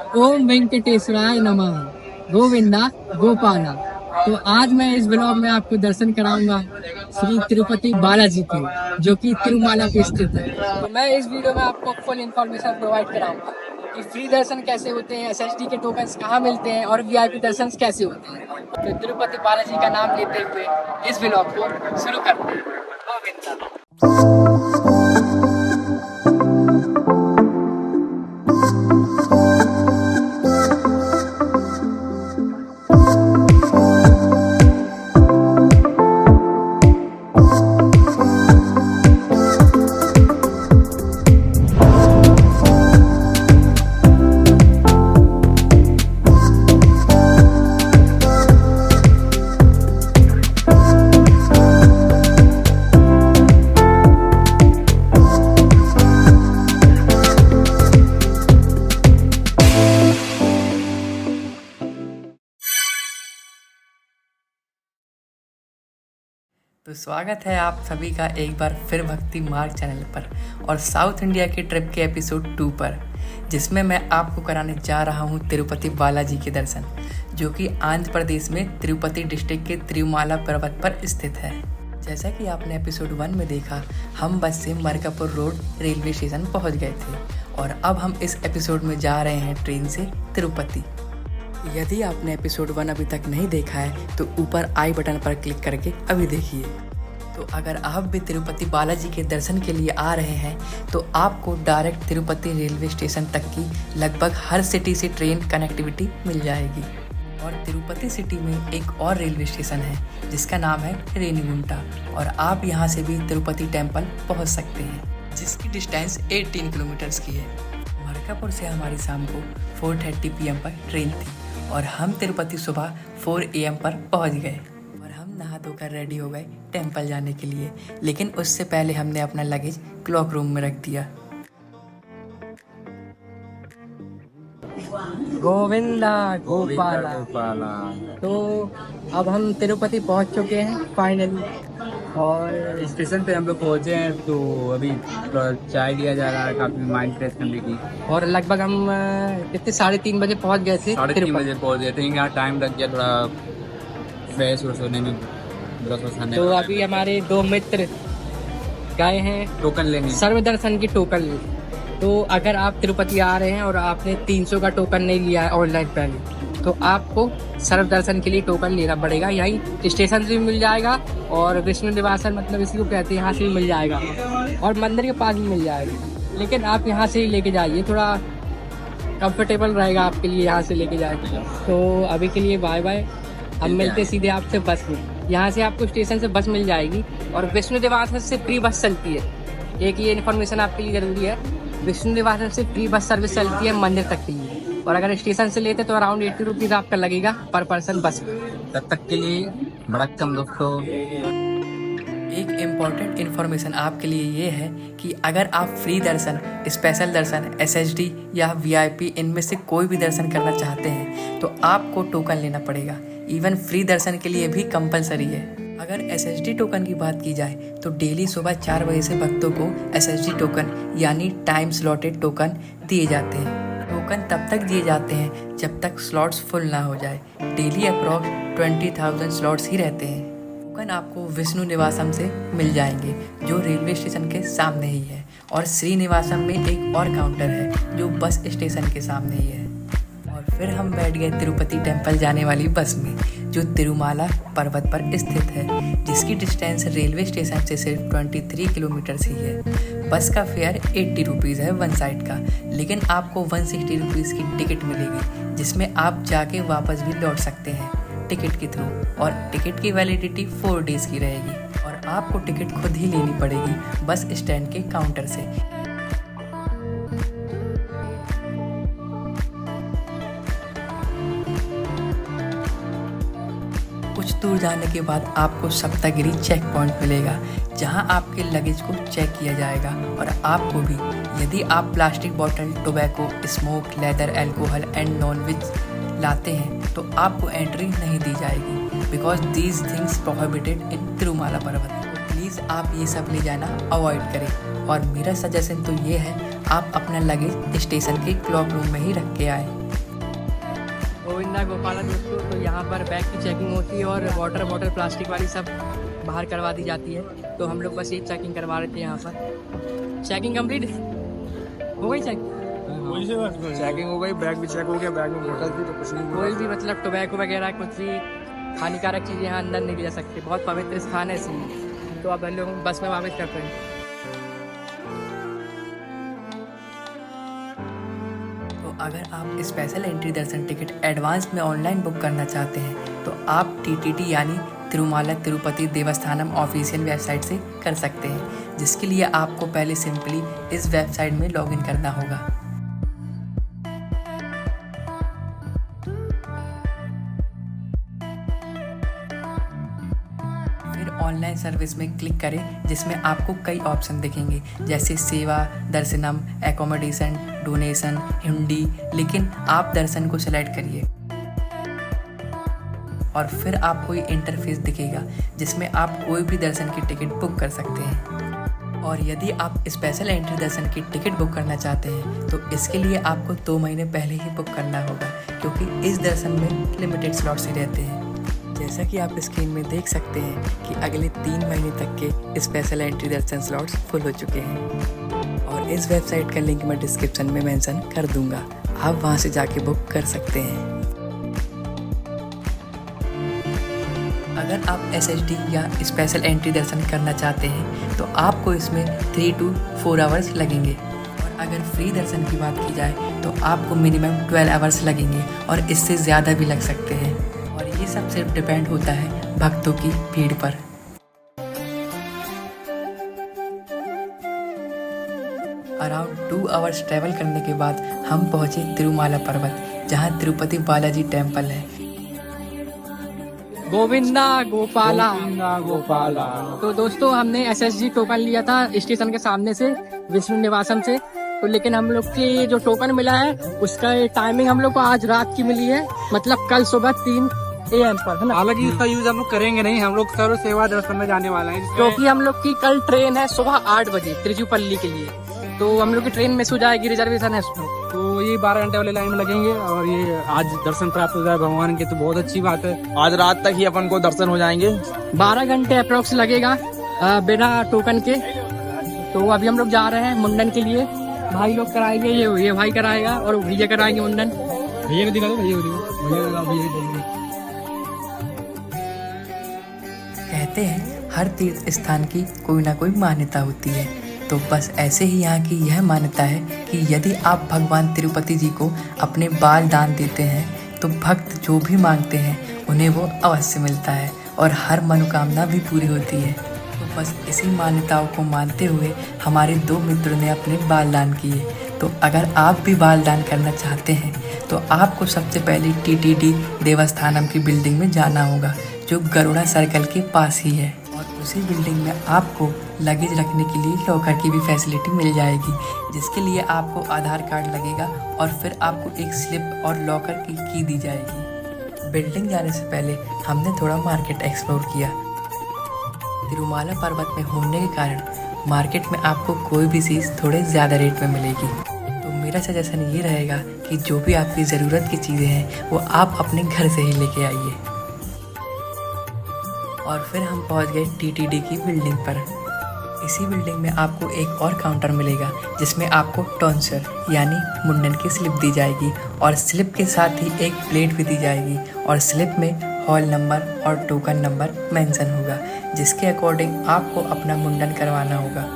ओम वेंकटेश्वराय नमः। गोविंदा गोपाला। तो आज मैं इस ब्लॉग में आपको दर्शन कराऊंगा श्री तिरुपति बालाजी के, जो कि तिरुमाला पे स्थित है। तो मैं इस वीडियो में आपको फुल इन्फॉर्मेशन प्रोवाइड कराऊंगा कि फ्री दर्शन कैसे होते हैं, एसएसडी के टोकन्स कहाँ मिलते हैं और वीआईपी दर्शन कैसे होते हैं। तो तिरुपति बालाजी का नाम लेते हुए इस ब्लॉग को शुरू करते हैं। गोविंदा। तो स्वागत है आप सभी का एक बार फिर भक्ति मार्ग चैनल पर और साउथ इंडिया की ट्रिप के एपिसोड 2 पर, जिसमें मैं आपको कराने जा रहा हूं तिरुपति बालाजी के दर्शन, जो कि आंध्र प्रदेश में तिरुपति डिस्ट्रिक्ट के तिरुमाला पर्वत पर स्थित है। जैसा कि आपने एपिसोड 1 में देखा, हम बस से मरकापुर रोड रेलवे स्टेशन पहुंच गए थे और अब हम इस एपिसोड में जा रहे हैं ट्रेन से तिरुपति। यदि आपने एपिसोड 1 अभी तक नहीं देखा है तो ऊपर आई बटन पर क्लिक करके अभी देखिए। तो अगर आप भी तिरुपति बालाजी के दर्शन के लिए आ रहे हैं तो आपको डायरेक्ट तिरुपति रेलवे स्टेशन तक की लगभग हर सिटी से ट्रेन कनेक्टिविटी मिल जाएगी। और तिरुपति सिटी में एक और रेलवे स्टेशन है जिसका नाम है रेनीगुंटा, और आप यहाँ से भी तिरुपति टेम्पल पहुँच सकते हैं, जिसकी डिस्टेंस 18 किलोमीटर्स की है। मरकापुर से हमारी शाम को 4:30 PM पर ट्रेन थी और हम तिरुपति सुबह 4 AM पर पहुंच गए और हम नहा धोकर रेडी हो गए टेंपल जाने के लिए। लेकिन उससे पहले हमने अपना लगेज क्लॉक रूम में रख दिया। गोविंदा गोपाला। तो अब हम तिरुपति पहुंच चुके हैं फाइनली, और स्टेशन पे हम लोग पहुंचे हैं। तो अभी चाय दिया जा रहा है काफी माइंड फ्रेश करने की। और लगभग हम कितने 3:30 बजे पहुंच गए थे। 3:30 बजे पहुंच गए थे। यहाँ टाइम लग गया थोड़ा फ्रेश होने में, तो अभी हमारे 2 मित्र गए हैं टोकन लेने, सर्व दर्शन की टोकन ले। तो अगर आप तिरुपति आ रहे हैं और आपने 300 का टोकन नहीं लिया है ऑनलाइन पहले, तो आपको सर्व दर्शन के लिए टोकन लेना पड़ेगा। यहीं स्टेशन से भी मिल जाएगा और विष्णु निवासन, मतलब इसी को कहते हैं, यहाँ से भी मिल जाएगा और मंदिर के पास भी मिल जाएगा। लेकिन आप यहाँ से ही लेके जाइए, थोड़ा कंफर्टेबल रहेगा आपके लिए यहाँ से लेके जाए। तो अभी के लिए बाय बाय। हम मिलते सीधे आपसे बस में। यहाँ से आपको स्टेशन से बस मिल जाएगी और विष्णु निवासन से फ्री बस चलती है। एक ये इन्फॉर्मेशन आपके लिए ज़रूरी है, विष्णु निवासन से फ्री बस सर्विस चलती है मंदिर तक के लिए, और अगर स्टेशन से लेते तो अराउंड 80 रुपीज़ आपका लगेगा पर पर्सन बस में। तब तक के लिए बड़ा कम दोस्तों। एक इम्पॉर्टेंट इन्फॉर्मेशन आपके लिए ये है कि अगर आप फ्री दर्शन, स्पेशल दर्शन, एसएसडी या वीआईपी इनमें से कोई भी दर्शन करना चाहते हैं तो आपको टोकन लेना पड़ेगा। इवन फ्री दर्शन के लिए भी कंपलसरी है। अगर एसएसडी टोकन की बात की जाए तो डेली सुबह 4 बजे से भक्तों को एसएसडी टोकन यानी टाइम स्लॉटेड टोकन दिए जाते हैं। टोकन तब तक दिए जाते हैं जब तक स्लॉट्स फुल ना हो जाए। डेली अप्रॉक्स 20,000 स्लॉट्स ही रहते हैं। टोकन आपको विष्णु निवासम से मिल जाएंगे जो रेलवे स्टेशन के सामने ही है, और श्रीनिवासम में एक और काउंटर है जो बस स्टेशन के सामने ही है। और फिर हम बैठ गए तिरुपति टेम्पल जाने वाली बस में, जो तिरुमाला पर्वत पर स्थित है, जिसकी डिस्टेंस रेलवे स्टेशन से सिर्फ 23 किलोमीटर्स ही है। बस का फेयर 80 रुपीज़ है वन साइड का, लेकिन आपको 160 रुपीज़ की टिकट मिलेगी, जिसमें आप जाके वापस भी लौट सकते हैं टिकट के थ्रू। और टिकट की वैलिडिटी 4 डेज़ की रहेगी और आपको टिकट खुद ही लेनी पड़ेगी बस स्टैंड के काउंटर से। कुछ दूर जाने के बाद आपको सप्तगिरी चेक पॉइंट मिलेगा, जहां आपके लगेज को चेक किया जाएगा और आपको भी, यदि आप प्लास्टिक बोतल, tobacco, smoke, leather, alcohol and non veg लाते हैं तो आपको एंट्री नहीं दी जाएगी, because these things prohibited in Tirumala पर्वत। प्लीज़ आप ये सब ले जाना अवॉइड करें, और मेरा सजेशन तो ये है आप अपना लगेज स्टेशन के क्लॉक रूम में ही रख के आए। गोविंदा गोपाला दोस्तों। तो यहाँ पर बैग की चेकिंग होती है और वाटर बॉटल प्लास्टिक वाली सब बाहर करवा दी जाती है। तो हम लोग बस ये चेकिंग करवा रहे थे यहाँ पर। चेकिंग कंप्लीट हो गई? चेकिंग हो गई, बैग भी चेक हो गया, बैग में बोतल थी तो कुछ नहीं। कोई भी मतलब टोबैको वगैरह कुछ भी हानिकारक चीज़ यहाँ अंदर नहीं ले जा सकती। बहुत पवित्र स्थान है इसलिए। तो अब हम लोग बस में वापस करते हैं। तो अगर आप स्पेशल एंट्री दर्शन टिकट एडवांस में ऑनलाइन बुक करना चाहते हैं तो आप TTD यानी तिरुमाला तिरुपति देवस्थानम ऑफिशियल वेबसाइट से कर सकते हैं, जिसके लिए आपको पहले सिंपली इस वेबसाइट में लॉगिन करना होगा। फिर ऑनलाइन सर्विस में क्लिक करें, जिसमें आपको कई ऑप्शन दिखेंगे जैसे सेवा, दर्शनम, एकोमोडेशन, डोनेशन, हुंडी। लेकिन आप दर्शन को सिलेक्ट करिए और फिर आपको ये इंटरफेस दिखेगा जिसमें आप कोई भी दर्शन की टिकट बुक कर सकते हैं। और यदि आप स्पेशल एंट्री दर्शन की टिकट बुक करना चाहते हैं तो इसके लिए आपको 2 महीने पहले ही बुक करना होगा, क्योंकि इस दर्शन में लिमिटेड स्लॉट्स ही रहते हैं। जैसा कि आप स्क्रीन में देख सकते हैं कि अगले 3 महीने तक के स्पेशल एंट्री दर्शन स्लॉट्स फुल हो चुके हैं और इस वेबसाइट का लिंक मैं डिस्क्रिप्शन में मेंशन कर दूंगा। आप वहां से जाके बुक कर सकते हैं। अगर आप SSD या स्पेशल एंट्री दर्शन करना चाहते हैं तो आपको इसमें 3 to 4 आवर्स लगेंगे। और अगर फ्री दर्शन की बात की जाए तो आपको मिनिमम 12 आवर्स लगेंगे और इससे ज़्यादा भी लग सकते हैं। और ये सब सिर्फ डिपेंड होता है भक्तों की भीड़ पर। अराउंड 2 आवर्स ट्रैवल करने के बाद हम पहुंचे तिरुमाला पर्वत, जहां तिरुपति बालाजी टेम्पल है। गोविंदा गोपाला। तो दोस्तों हमने SSG टोकन लिया था स्टेशन के सामने से, विष्णु निवासम से। तो लेकिन हम लोग की जो टोकन मिला है उसका टाइमिंग हम लोग को आज रात की मिली है, मतलब कल सुबह 3 AM पर, है ना। हालांकि इसका यूज हम लोग करेंगे नहीं, हम लोग सर्व सेवा दर्शन में जाने वाला है, क्योंकि हम लोग की कल ट्रेन है सुबह 8 बजे तिरुचिपल्ली के लिए। तो हम लोग की ट्रेन मिस हो जाएगी, रिजर्वेशन है उसमें। तो ये 12 घंटे वाले लाइन में लगेंगे और ये आज दर्शन प्राप्त हो जाए भगवान के, तो बहुत अच्छी बात है। आज रात तक ही अपन को दर्शन हो जाएंगे। 12 घंटे अप्रोक्स लगेगा बिना टोकन के। तो अभी हम लोग जा रहे हैं मुंडन के लिए। भाई लोग कराएंगे, ये भाई कराएगा और भैया कराएंगे मुंडन। भैया को दिखा दो, भैया को दिखा, भैया को दिखा। कहते हैं हर तीर्थ स्थान की कोई ना कोई मान्यता होती है। तो बस ऐसे ही यहाँ की यह मान्यता है कि यदि आप भगवान तिरुपति जी को अपने बाल दान देते हैं तो भक्त जो भी मांगते हैं उन्हें वो अवश्य मिलता है और हर मनोकामना भी पूरी होती है। तो बस इसी मान्यताओं को मानते हुए हमारे 2 मित्रों ने अपने बाल दान किए। तो अगर आप भी बाल दान करना चाहते हैं तो आपको सबसे पहले TTD देवस्थानम की बिल्डिंग में जाना होगा, जो गरुड़ा सर्कल के पास ही है। और उसी बिल्डिंग में आपको लगेज रखने के लिए लॉकर की भी फैसिलिटी मिल जाएगी, जिसके लिए आपको आधार कार्ड लगेगा और फिर आपको एक स्लिप और लॉकर की दी जाएगी। बिल्डिंग जाने से पहले हमने थोड़ा मार्केट एक्सप्लोर किया। तिरुमाला पर्वत में होने के कारण मार्केट में आपको कोई भी चीज़ थोड़े ज़्यादा रेट में मिलेगी। तो मेरा सजेशन ये रहेगा कि जो भी आपकी ज़रूरत की चीज़ें हैं वो आप अपने घर से ही लेके आइए। और फिर हम पहुंच गए TTD की बिल्डिंग पर। इसी बिल्डिंग में आपको एक और काउंटर मिलेगा जिसमें आपको टॉन्सर यानी मुंडन की स्लिप दी जाएगी और स्लिप के साथ ही एक प्लेट भी दी जाएगी और स्लिप में हॉल नंबर और टोकन नंबर मेंशन होगा, जिसके अकॉर्डिंग आपको अपना मुंडन करवाना होगा।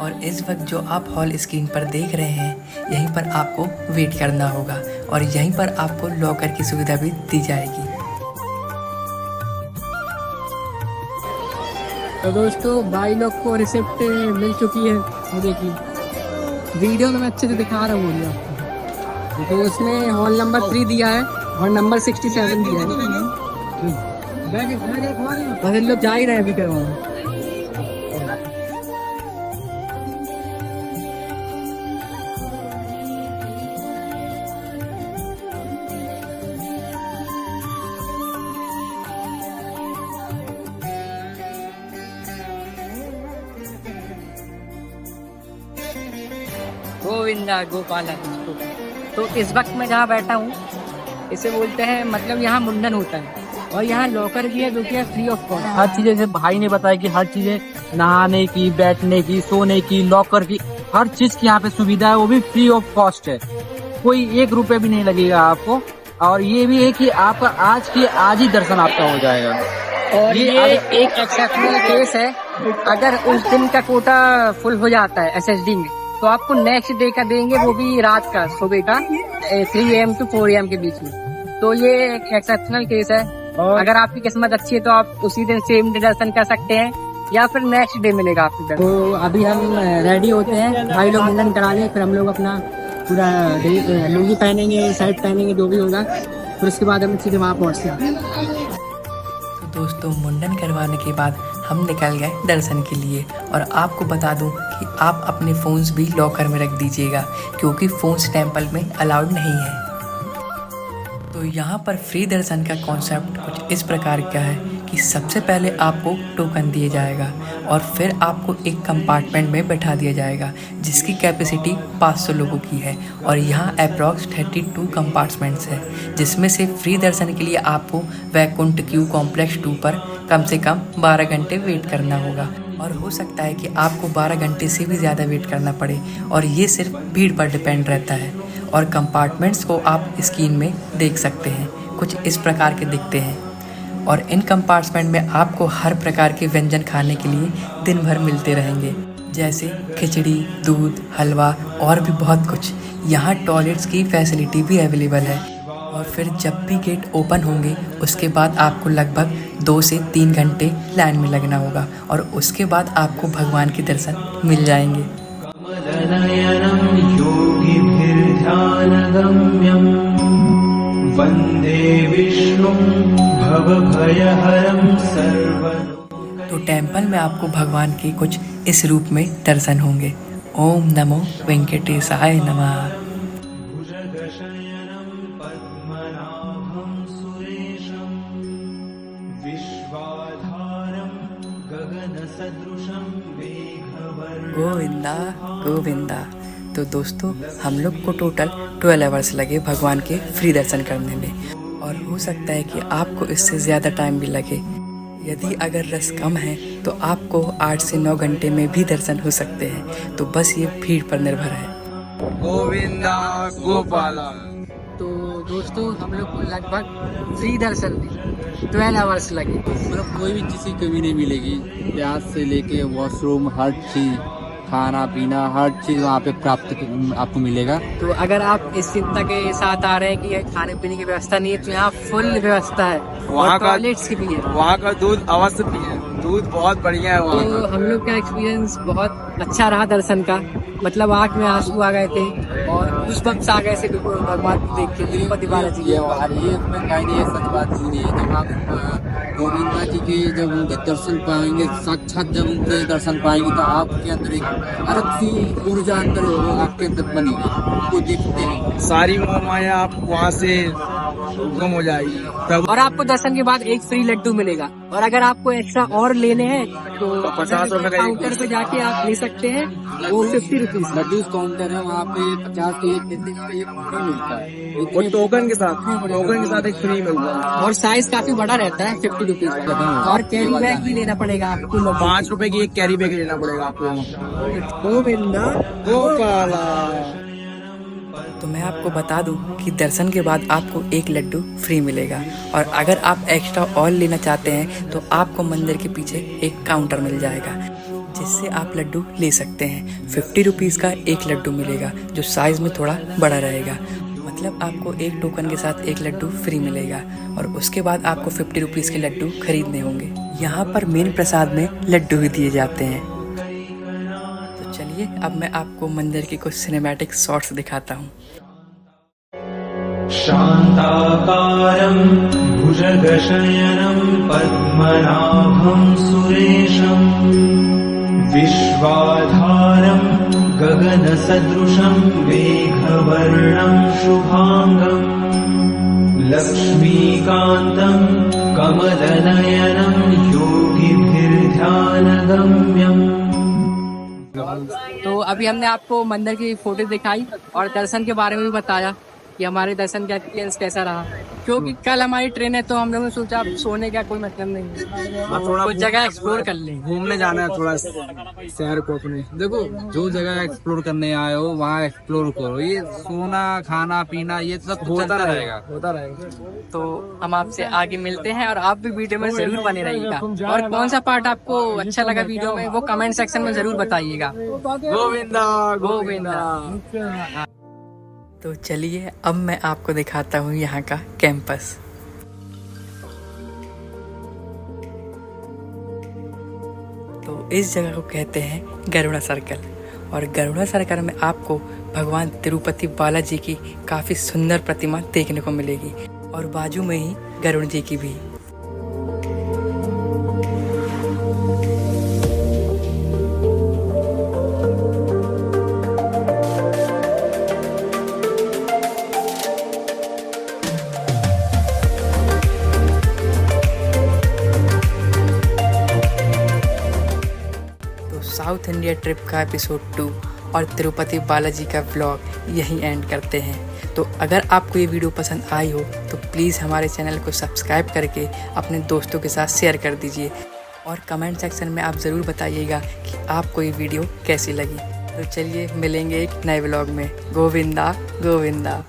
और इस वक्त जो आप हॉल स्क्रीन पर देख रहे हैं यहीं पर आपको वेट करना होगा और यहीं पर आपको लॉकर की सुविधा भी दी जाएगी। तो दोस्तों भाई लोग को रिसिप्ट मिल चुकी है, वो देखिए वीडियो में मैं अच्छे से दिखा रहा हूँ आपको। तो उसमें हॉल नंबर 3 दिया है और नंबर 67 दिया है। बस लोग जा ही रहे हैं अभी करवाना। गोविंदा गोपाला। तो इस वक्त मैं जहाँ बैठा हूँ इसे बोलते हैं, मतलब यहाँ मुंडन होता है और यहाँ लॉकर भी है जो कि फ्री ऑफ कॉस्ट। हर चीजें जैसे भाई ने बताया कि हर चीजें नहाने की, बैठने की, सोने की, लॉकर की, हर चीज की यहाँ पे सुविधा है, वो भी फ्री ऑफ कॉस्ट है। कोई 1 रुपए भी नहीं लगेगा आपको। और ये भी है कि आपका आज ही दर्शन आपका हो जाएगा। और ये एक एक्सेप्शनल केस है, अगर उस दिन का कोटा फुल हो जाता है SSD में तो आपको नेक्स्ट डे का देंगे, वो भी रात का, सुबह का 3 AM to 4 AM के बीच में। तो ये एक एक्सेप्शनल केस है। अगर आपकी किस्मत अच्छी है तो आप उसी दिन सेम डे दर्शन कर सकते हैं या फिर नेक्स्ट डे मिलेगा आपको दर्शन। तो अभी हम रेडी होते हैं, भाई लोग मुंडन करा लें, फिर हम लोग अपना पूरा लुंगी पहनेंगे, शर्ट पहनेंगे, जो भी होगा, फिर उसके बाद हम सीधे वहाँ पहुँचते हैं। तो दोस्तों, मुंडन करवाने के बाद हम निकल गए दर्शन के लिए। और आपको बता दूं कि आप अपने फ़ोन्स भी लॉकर में रख दीजिएगा, क्योंकि फ़ोन्स टेम्पल में अलाउड नहीं है। तो यहाँ पर फ्री दर्शन का कॉन्सेप्ट कुछ इस प्रकार का है कि सबसे पहले आपको टोकन दिया जाएगा और फिर आपको एक कंपार्टमेंट में बैठा दिया जाएगा जिसकी कैपेसिटी 500 लोगों की है। और यहाँ अप्रॉक्स 32 कंपार्टमेंट्स है, जिसमें से फ्री दर्शन के लिए आपको वैकुंठ क्यू कॉम्प्लेक्स 2 पर कम से कम 12 घंटे वेट करना होगा। और हो सकता है कि आपको 12 घंटे से भी ज़्यादा वेट करना पड़े, और ये सिर्फ भीड़ पर डिपेंड रहता है। और कंपार्टमेंट्स को आप स्क्रीन में देख सकते हैं, कुछ इस प्रकार के दिखते हैं। और इन कंपार्टमेंट में आपको हर प्रकार के व्यंजन खाने के लिए दिन भर मिलते रहेंगे, जैसे खिचड़ी, दूध, हलवा और भी बहुत कुछ। यहाँ टॉयलेट्स की फैसिलिटी भी अवेलेबल है। और फिर जब भी गेट ओपन होंगे उसके बाद आपको लगभग 2 से 3 घंटे लाइन में लगना होगा, और उसके बाद आपको भगवान के दर्शन मिल जाएंगे। वंदे विष्णुं भवभयहरं सर्वलोक। तो टेम्पल में आपको भगवान के कुछ इस रूप में दर्शन होंगे। ओम नमो वेंकटेशाय नमः। भुजगशयनं पद्मनाभं सुरेशं विश्वाधारं गगनसदृशं मेघवर्णं। गोविंदा गोविंदा। तो दोस्तों, हम लोग को टोटल 12 आवर्स लगे भगवान के फ्री दर्शन करने में, और हो सकता है कि आपको इससे ज़्यादा टाइम भी लगे। यदि अगर रस कम है तो आपको 8 से 9 घंटे में भी दर्शन हो सकते हैं। तो बस ये भीड़ पर निर्भर है। गोविंदा गोपाला। तो दोस्तों, हम लोग को लगभग फ्री दर्शन में 12 आवर्स लगे। मतलब कोई भी चीज़ की कमी नहीं मिलेगी, प्याज से लेके वॉशरूम, हर चीज़, खाना पीना, हर चीज़ वहाँ पे प्राप्त आपको मिलेगा। तो अगर आप इस चिंता के साथ आ रहे हैं कि खाने पीने की व्यवस्था नहीं है, तो यहाँ फुल व्यवस्था है। वहाँ का टॉयलेट्स की भी है। वहाँ का दूध अवश्य पिए, दूध बहुत बढ़िया है वहाँ तो का। हम लोग का एक्सपीरियंस बहुत अच्छा रहा दर्शन का, मतलब आँख में आंसू आ गए थे और उस वक्त आ गए थे बिल्कुल भगवान को देख के। तिरुपति बालाजी ये इसमें कहीं नहीं है, सच बात नहीं है। जब आप गोविंदा जी के जब उनके दर्शन पाएंगे, साक्षात जब उनके दर्शन पाएंगे, तो आपके अंदर एक अलग सी ऊर्जा अंदर आपके अंदर बनेगी। उनको देखते हैं सारी माया आप वहाँ से गुम हो जाएगी तब। और आपको दर्शन के बाद एक फ्री लड्डू मिलेगा, और अगर आपको एक्स्ट्रा और लेने हैं तो 50 रुपए का काउंटर पे जाके आप ले सकते हैं। वो 50 रुपीज लड्डू काउंटर है, वहाँ पे 50 के एक मिलता है, वो टोकन के साथ एक फ्री मिलता है। और साइज काफी बड़ा रहता है, 50 रुपीज का। और कैरी बैग भी लेना पड़ेगा आपको, 5 रुपए की एक कैरी बैग लेना पड़ेगा आपको। गोविंदा गोपाला। तो मैं आपको बता दूं कि दर्शन के बाद आपको एक लड्डू फ्री मिलेगा, और अगर आप एक्स्ट्रा और लेना चाहते हैं तो आपको मंदिर के पीछे एक काउंटर मिल जाएगा जिससे आप लड्डू ले सकते हैं। 50 रुपीज़ का एक लड्डू मिलेगा जो साइज़ में थोड़ा बड़ा रहेगा, मतलब आपको एक टोकन के साथ एक लड्डू फ्री मिलेगा, और उसके बाद आपको 50 रुपीज़ के लड्डू खरीदने होंगे। यहाँ पर मेन प्रसाद में लड्डू भी दिए जाते हैं। तो चलिए अब मैं आपको मंदिर के कुछ सिनेमैटिक शॉट्स दिखाता हूँ। शान्ताकारं भुजगशयनं पद्मनाभं सुरेशं विश्वाधारं गगनसदृशं मेघवर्णं शुभांगं लक्ष्मीकान्तं कमलनयनं योगिभिर्ध्यानगम्यम् तो अभी हमने आपको मंदिर की फोटो दिखाई और दर्शन के बारे में भी बताया कि हमारे दर्शन का एक्सपीरियंस कैसा रहा, क्योंकि कल हमारी ट्रेन है तो हम लोगों ने सोचा अब सोने का कोई मतलब नहीं है, थोड़ा कुछ जगह एक्सप्लोर कर लें। घूमने जाना है थोड़ा शहर को अपने। देखो जो जगह एक्सप्लोर करने आए हो वहाँ एक्सप्लोर करो, ये सोना खाना पीना ये सब होता रहेगा। तो हम आपसे आगे मिलते हैं और आप भी वीडियो में जरूर बने रहिएगा। और कौन सा पार्ट आपको अच्छा लगा वीडियो में वो कमेंट सेक्शन में जरूर बताइएगा। गोविंदा गोविंदा। तो चलिए अब मैं आपको दिखाता हूँ यहाँ का कैंपस। तो इस जगह को कहते हैं गरुड़ा सर्कल, और गरुड़ा सर्कल में आपको भगवान तिरुपति बालाजी की काफ़ी सुंदर प्रतिमा देखने को मिलेगी और बाजू में ही गरुड़ जी की भी। साउथ इंडिया ट्रिप का एपिसोड 2 और तिरुपति बालाजी का व्लॉग यहीं एंड करते हैं। तो अगर आपको ये वीडियो पसंद आई हो तो प्लीज़ हमारे चैनल को सब्सक्राइब करके अपने दोस्तों के साथ शेयर कर दीजिए और कमेंट सेक्शन में आप ज़रूर बताइएगा कि आपको ये वीडियो कैसी लगी। तो चलिए मिलेंगे एक नए व्लॉग में। गोविंदा गोविंदा।